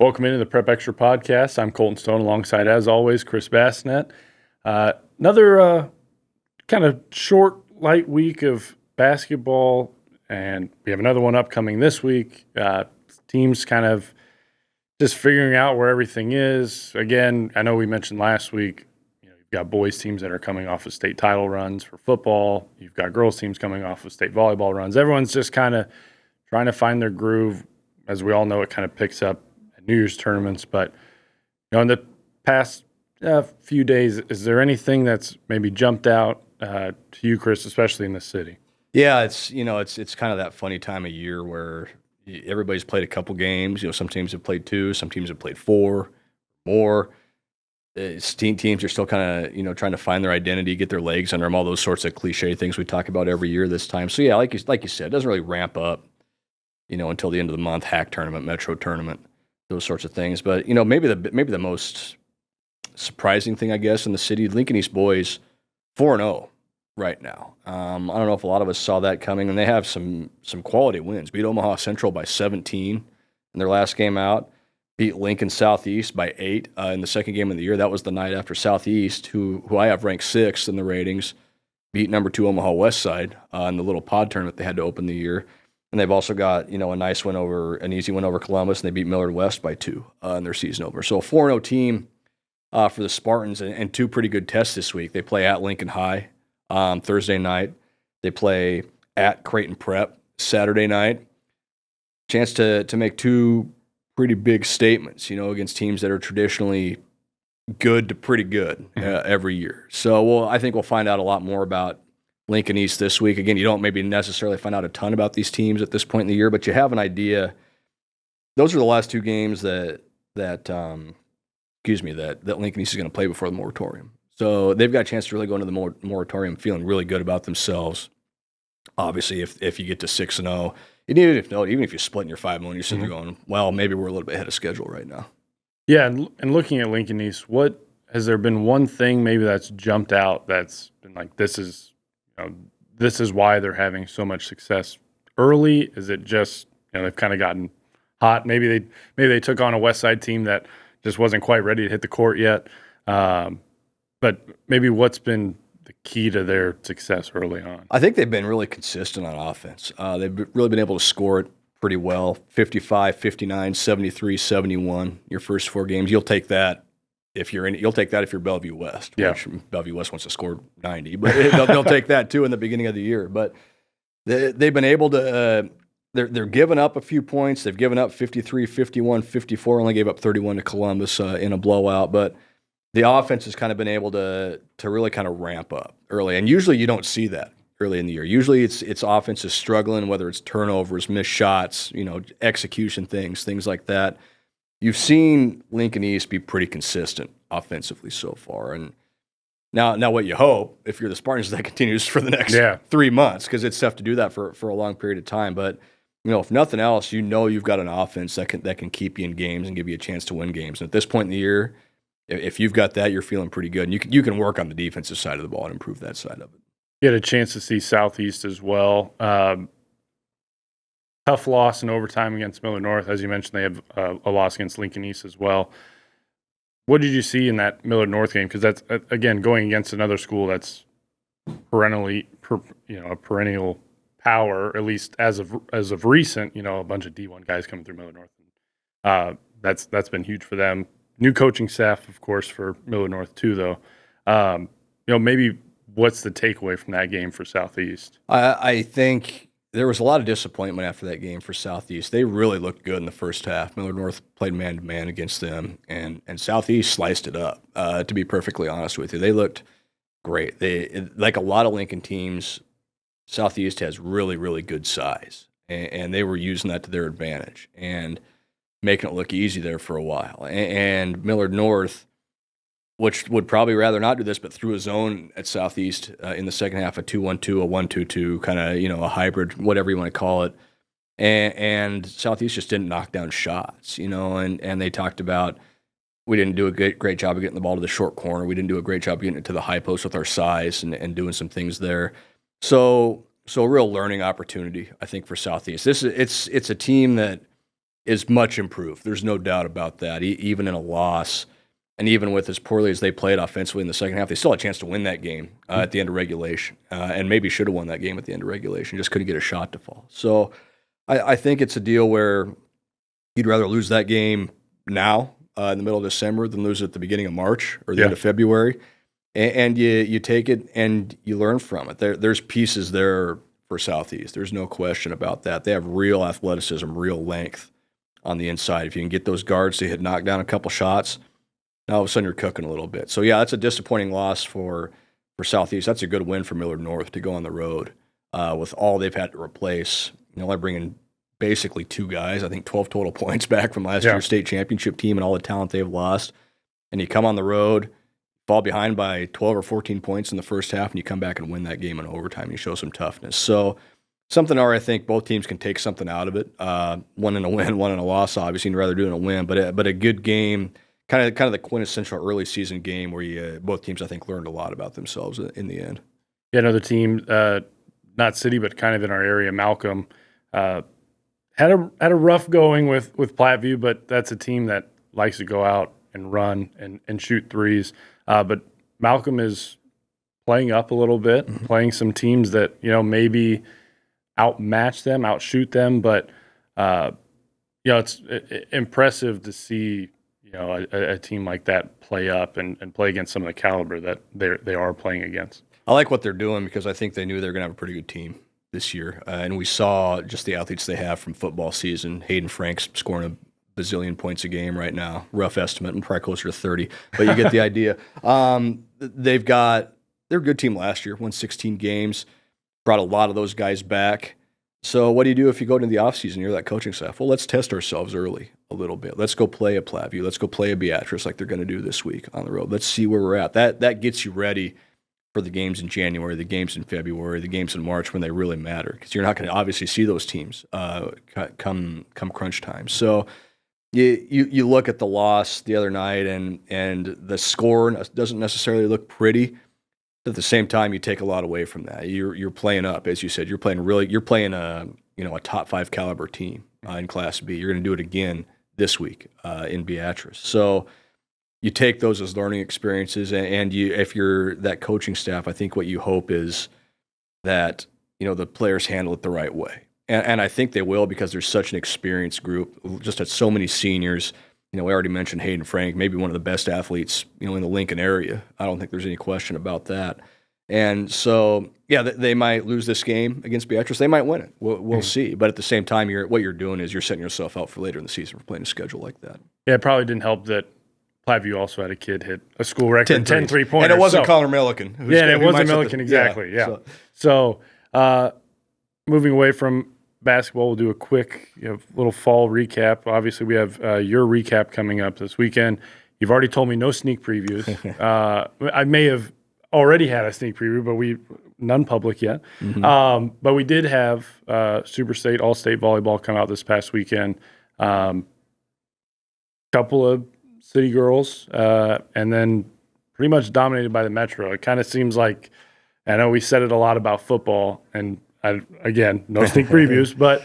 Welcome into the Prep Extra podcast. I'm Colton Stone alongside, as always, Chris Basnett. Another kind of short, light week of basketball, and we have another one upcoming this week. Teams kind of just figuring out where everything is. Again, I know we mentioned last week, you've got boys teams that are coming off of state title runs for football. You've got girls teams coming off of state volleyball runs. Everyone's just kind of trying to find their groove. As we all know, it kind of picks up New Year's tournaments, but in the past few days, is there anything that's maybe jumped out to you, Chris, especially in the city? Yeah, it's kind of that funny time of year where everybody's played a couple games. Some teams have played 2, some teams have played 4 more. Teams are still kind of trying to find their identity, get their legs under them, all those sorts of cliche things we talk about every year this time. So yeah, like you said, it doesn't really ramp up, until the end of the month. Hack tournament, Metro tournament, those sorts of things. But maybe the most surprising thing, I guess, in the city, Lincoln East boys 4-0 right now. I don't know if a lot of us saw that coming, and they have some quality wins. Beat Omaha Central by 17 in their last game out. Beat Lincoln Southeast by 8 in the second game of the year. That was the night after Southeast, who I have ranked 6th in the ratings, beat number 2 Omaha West Side in the little pod tournament they had to open the year. And they've also got, an easy win over Columbus, and they beat Millard West by 2 in their season opener. So a 4-0 team for the Spartans, and 2 pretty good tests this week. They play at Lincoln High Thursday night. They play at Creighton Prep Saturday night. Chance to make 2 pretty big statements, against teams that are traditionally good to pretty good every year. So I think we'll find out a lot more about Lincoln East this week. Again, you don't maybe necessarily find out a ton about these teams at this point in the year, but you have an idea. Those are the last 2 games that Lincoln East is going to play before the moratorium. So they've got a chance to really go into the moratorium feeling really good about themselves. Obviously, if you get to 6-0, even if you split in your 5-0, you're sitting there going, well, maybe we're a little bit ahead of schedule right now. Yeah, and looking at Lincoln East, has there been one thing maybe that's jumped out that's been like, this is why they're having so much success early? Is it just they've kind of gotten hot? Maybe they took on a West Side team that just wasn't quite ready to hit the court yet. But maybe what's been the key to their success early on? I think they've been really consistent on offense. They've really been able to score it pretty well. 55, 59, 73, 71. Your first 4 games, you'll take that. You'll take that if you're Bellevue West. Yeah. Which Bellevue West wants to score 90, but they'll take that too in the beginning of the year. But they've been able to. They're giving up a few points. They've given up 53, 51, 54. Only gave up 31 to Columbus in a blowout. But the offense has kind of been able to really kind of ramp up early. And usually you don't see that early in the year. Usually it's offense is struggling, whether it's turnovers, missed shots, execution things like that. You've seen Lincoln East be pretty consistent offensively so far. And now what you hope, if you're the Spartans, is that continues for the next 3 months, because it's tough to do that for a long period of time. But if nothing else, you've got an offense that can keep you in games and give you a chance to win games. And at this point in the year, if you've got that, you're feeling pretty good. And you can work on the defensive side of the ball and improve that side of it. You had a chance to see Southeast as well. Tough loss in overtime against Millard North. As you mentioned, they have a loss against Lincoln East as well. What did you see in that Millard North game? Because that's, again, going against another school that's a perennial power, at least as of recent, a bunch of D1 guys coming through Millard North. That's been huge for them. New coaching staff, of course, for Millard North too, though. Maybe what's the takeaway from that game for Southeast? I think there was a lot of disappointment after that game for Southeast. They really looked good in the first half. Millard North played man-to-man against them, and Southeast sliced it up, to be perfectly honest with you. They looked great. Like a lot of Lincoln teams, Southeast has really, really good size, and they were using that to their advantage and making it look easy there for a while. And Millard North, which would probably rather not do this, but threw a zone at Southeast in the second half, a 2-1-2, a 1-2-2, kind of, a hybrid, whatever you want to call it. And Southeast just didn't knock down shots, and they talked about, we didn't do a great job of getting the ball to the short corner. We didn't do a great job of getting it to the high post with our size and doing some things there. So a real learning opportunity, I think, for Southeast. It's a team that is much improved. There's no doubt about that. Even in a loss, and even with as poorly as they played offensively in the second half, they still had a chance to win that game at the end of regulation, and maybe should have won that game at the end of regulation. Just couldn't get a shot to fall. So I think it's a deal where you'd rather lose that game now in the middle of December than lose it at the beginning of March or the end of February. And you take it and you learn from it. There's pieces there for Southeast. There's no question about that. They have real athleticism, real length on the inside. If you can get those guards to hit knock down a couple shots, now all of a sudden you're cooking a little bit. So, yeah, that's a disappointing loss for Southeast. That's a good win for Millard North to go on the road with all they've had to replace. They're bringing basically 2 guys, I think 12 total points back from last year's state championship team and all the talent they've lost. And you come on the road, fall behind by 12 or 14 points in the first half, and you come back and win that game in overtime. And you show some toughness. So something where I think both teams can take something out of it. One in a win, one in a loss, obviously, and rather doing a win. But a good game, kind of the quintessential early season game where both teams, I think, learned a lot about themselves in the end. Yeah, another team, not city, but kind of in our area, Malcolm, had a rough going with Platteview, but that's a team that likes to go out and run and shoot threes. But Malcolm is playing up a little bit, playing some teams that maybe outmatch them, outshoot them. But it's impressive to see a team like that play up and play against some of the caliber that they are playing against. I like what they're doing because I think they knew they were going to have a pretty good team this year. And we saw just the athletes they have from football season. Hayden Frank's scoring a bazillion points a game right now. Rough estimate, and probably closer to 30. But you get the idea. They're a good team last year, won 16 games, brought a lot of those guys back. So what do you do if you go into the offseason, you're that coaching staff? Well, let's test ourselves early a little bit. Let's go play a Platteview. Let's go play a Beatrice like they're going to do this week on the road. Let's see where we're at. That gets you ready for the games in January, the games in February, the games in March when they really matter, because you're not going to obviously see those teams come crunch time. So you look at the loss the other night, and the score doesn't necessarily look pretty. At the same time, you take a lot away from that. You're playing up, as you said. You're playing a top 5 caliber team in Class B. You're going to do it again this week in Beatrice. So you take those as learning experiences, and if you're that coaching staff, I think what you hope is that the players handle it the right way, and I think they will, because there's such an experienced group. Just had so many seniors. We already mentioned Hayden Frank, maybe one of the best athletes in the Lincoln area. I don't think there's any question about that. And so, yeah, they might lose this game against Beatrice. They might win it. We'll see. But at the same time, what you're doing is you're setting yourself out for later in the season for playing a schedule like that. Yeah, it probably didn't help that Platteview also had a kid hit a school record 10 3-pointers. And it wasn't Connor Milliken. It wasn't Milliken, exactly. Yeah. So moving away from basketball, we'll do a quick little fall recap. Obviously, we have your recap coming up this weekend. You've already told me no sneak previews. I may have already had a sneak preview, but none public yet. But we did have Super State, All-State volleyball come out this past weekend. Couple of city girls, and then pretty much dominated by the Metro. It kind of seems like, I know we said it a lot about football, and again, no sneak previews, but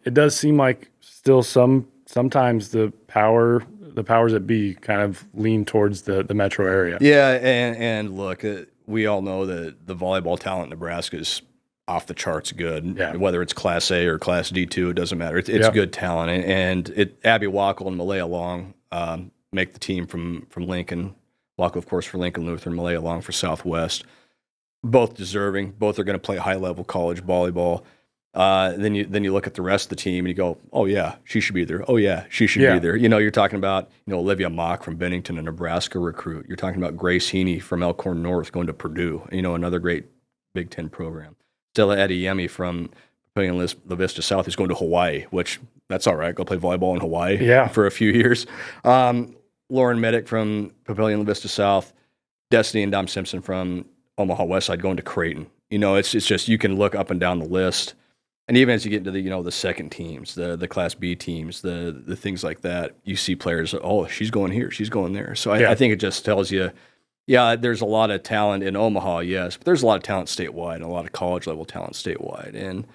it does seem like still sometimes the powers that be kind of lean towards the metro area. Yeah, and look, we all know that the volleyball talent in Nebraska is off the charts good. Yeah. Whether it's Class A or Class D2, it doesn't matter. It's good talent, and Abby Wackel and Malaya Long make the team from Lincoln. Wackel, of course, for Lincoln Lutheran, Malaya Long for Southwest. Both deserving. Both are going to play high-level college volleyball. Then you look at the rest of the team and you go, oh, yeah, she should be there. Oh, yeah, she should be there. You're talking about Olivia Mock from Bennington, a Nebraska recruit. You're talking about Grace Heaney from Elkhorn North going to Purdue, another great Big Ten program. Stella Adeyemi from Papillion La Vista South is going to Hawaii, which that's all right. Go play volleyball in Hawaii for a few years. Lauren Medic from Papillion La Vista South. Destiny and Dom Simpson from Omaha Westside going to Creighton. It's just you can look up and down the list, and even as you get into the second teams, the Class B teams, the things like that, you see players. Oh, she's going here, she's going there. So I think it just tells you, there's a lot of talent in Omaha, yes, but there's a lot of talent statewide and a lot of college level talent statewide, and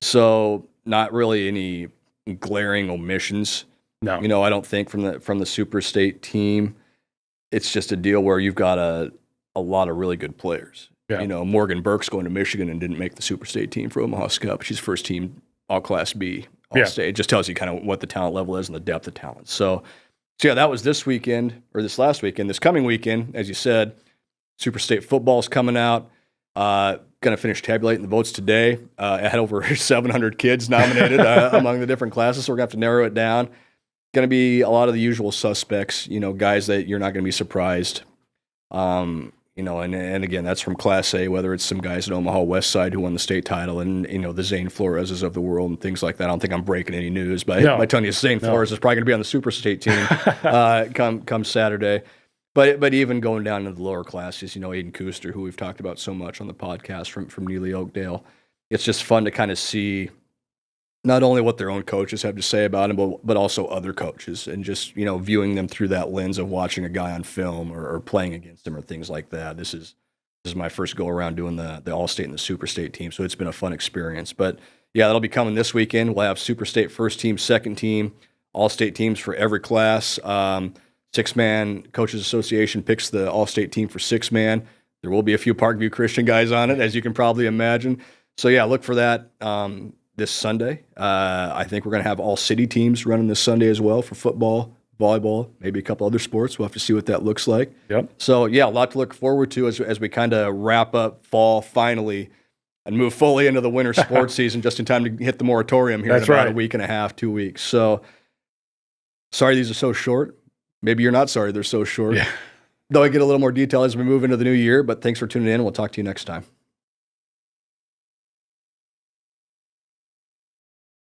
so not really any glaring omissions. No. I don't think from the Super State team. It's just a deal where you've got a lot of really good players. Yeah. Morgan Burke's going to Michigan and didn't make the Super State team for Omaha Cup. She's first team all Class B, all state. It just tells you kind of what the talent level is and the depth of talent. So yeah, that was this weekend or this last weekend. This coming weekend, as you said, Super State football's coming out. Going to finish tabulating the votes today. I had over 700 kids nominated among the different classes, so we're going to have to narrow it down. Going to be a lot of the usual suspects, guys that you're not going to be surprised. And again, that's from Class A, whether it's some guys at Omaha West Side who won the state title and, the Zane Floreses of the world and things like that. I don't think I'm breaking any news by telling you Zane Flores is probably going to be on the Super State team come Saturday. But even going down into the lower classes, Aiden Kuster, who we've talked about so much on the podcast from Neely Oakdale, it's just fun to kind of see not only what their own coaches have to say about him, but also other coaches, and just viewing them through that lens of watching a guy on film or playing against him or things like that. This is my first go around doing the All-State and the Super State team, so it's been a fun experience. But yeah, that'll be coming this weekend. We'll have Super State first team, second team, All-State teams for every class. Six-man Coaches Association picks the All-State team for six-man. There will be a few Parkview Christian guys on it, as you can probably imagine. So yeah, look for that this Sunday. I think we're going to have all city teams running this Sunday as well for football, volleyball, maybe a couple other sports. We'll have to see what that looks like. Yep. So yeah, a lot to look forward to as we kind of wrap up fall finally and move fully into the winter sports season just in time to hit the moratorium here in about a week and a half, 2 weeks. So sorry these are so short. Maybe you're not sorry they're so short. Yeah. Though I get a little more detail as we move into the new year, but thanks for tuning in. We'll talk to you next time.